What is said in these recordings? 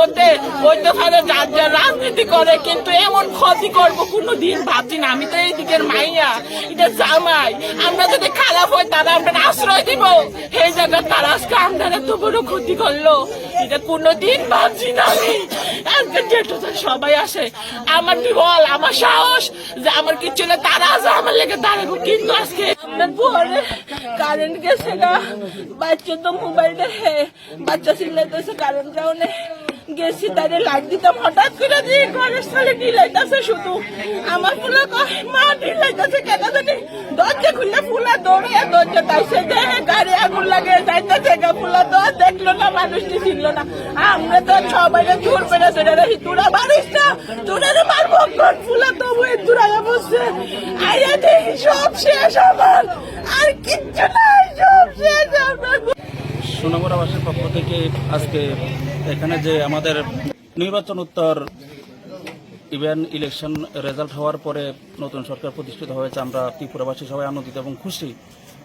মধ্যে ওই তো তাদের যার যার রাজনীতি করে, কিন্তু এমন ক্ষতি করবো কোনোদিন ভাবছি না। আমি তো এই দিকের মাইয়া, এটা জামাই, আমরা যদি খারাপ হয় তারা আমরা আশ্রয় দিব, এই জায়গায় তারা আজকে আমরা এত বড় ক্ষতি করলো, এটা কোনোদিন ভাবছি না আমি। আজকে যেটা সবাই আসে আমার বিবল, আমার সাহস যে আমার কিছু না, তারা আছে আমার লেগে দাঁড়াবো। কিন্তু আজকে পরে কারেন্ট গেছে না, বাচ্চা তো মোবাইল দেখে, বাচ্চা চিল্লাইতেছে কারেন্ট যাও না, গেছি তাদের লাইট দিতাম, হঠাৎ করে যে ঘরের সালে ঢিলাইতেছে, শুধু আমার ফুলা মা ঢিলাইতেছে কেন জানি, দরজা খুললে ফুলা দৌড়ে দরজা তাইছে দেখে গাড়ি আগুন লাগে যাইতেছে, ফুলা তো দেখলো না, মানুষটি ছিল না। আমরা তো সবাই জোর পেরে চলে রাখি, তোরা মানুষ না, তোরা মারবো, ফুলা তো দূরাইয়া বসছে, আইয়া দেখি সব শেষ আমার, আর কিচ্ছু নাই, সব শেষ আমার। সোনামুড়াবাসীর পক্ষ থেকে আজকে এখানে যে আমাদের নির্বাচন উত্তর ইভেন ইলেকশন রেজাল্ট হওয়ার পরে নতুন সরকার প্রতিষ্ঠিত হয়েছে, আমরা ত্রিপুরাবাসী সবাই আনন্দিত এবং খুশি।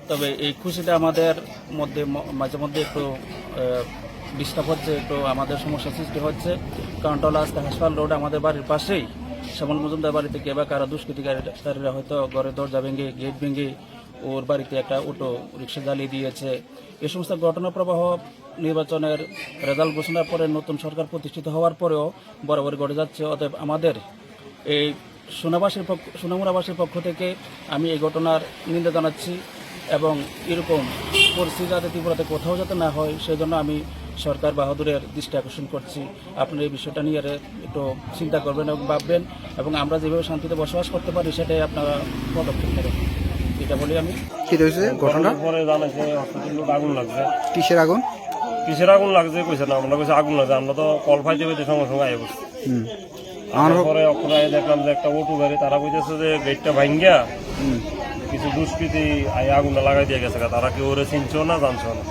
তবে এই খুশিটা আমাদের মধ্যে মাঝে মধ্যে একটু ডিস্টার্ব হচ্ছে, একটু আমাদের সমস্যা সৃষ্টি হচ্ছে। কারণ আজকে হাসপাতাল রোড আমাদের বাড়ির পাশেই শ্যামল মজুমদার বাড়িতে কে বা কারা দুষ্কৃতিকারীরা হয়তো ঘরের দরজা ভেঙে গেট ভেঙে ওর বাড়িতে একটা অটো রিক্সা জ্বালিয়ে দিয়েছে। এই সমস্ত ঘটনা প্রবাহ নির্বাচনের রেজাল্ট ঘোষণার পরে নতুন সরকার প্রতিষ্ঠিত হওয়ার পরেও বরাবর ঘটে যাচ্ছে। অতএব আমাদের এই সোনামুড়াবাসীর পক্ষ থেকে আমি এই ঘটনার নিন্দা জানাচ্ছি এবং এরকম পরিস্থিতি যাতে ত্রিপুরাতে কোথাও যাতে না হয় সেই জন্য আমি সরকার বাহাদুরের দৃষ্টি আকর্ষণ করছি। আপনারা এই বিষয়টা নিয়ে একটু চিন্তা করবেন এবং ভাববেন, এবং আমরা যেভাবে শান্তিতে বসবাস করতে পারি সেটাই আপনারা পদক্ষেপ নেবেন, এটা বলি আমি। কি হয়েছে ঘটনা? পরে জানাইছে হসপিটাল আগুন লাগছে। কিসের আগুন? কিসের আগুন লাগছে কইছে না, আমরা কইছে আগুন লাগছে, আমরা তো কল পাইতে পাইতে সঙ্গে সঙ্গে আই বসছি। পরে ওখানে দেখলাম যে একটা অটো গাড়ি, তারা কইতেছে যে গেটটা ভাঙ্গিয়া কিছু দুষ্কৃতী আগুনটা লাগাই দিয়ে গেছে, তারা কেউ ওরে চিনছো না জানছো না।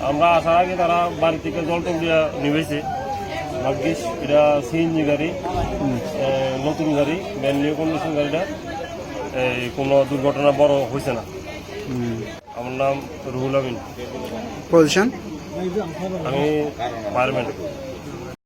আমরা আসার আগে তারা বাড়ি থেকে জল টল দিয়া নিবেছে। ভাগ্যিস এটা সিএনজি গাড়ি, নতুন গাড়ি, ব্যান্ড নিউ কন্ডিশন গাড়িটা, এই কোনো দুর্ঘটনা বড় হয়েছে না। আমার নাম রুহুল আমিন, পজিশন? আমি ফায়ারম্যান।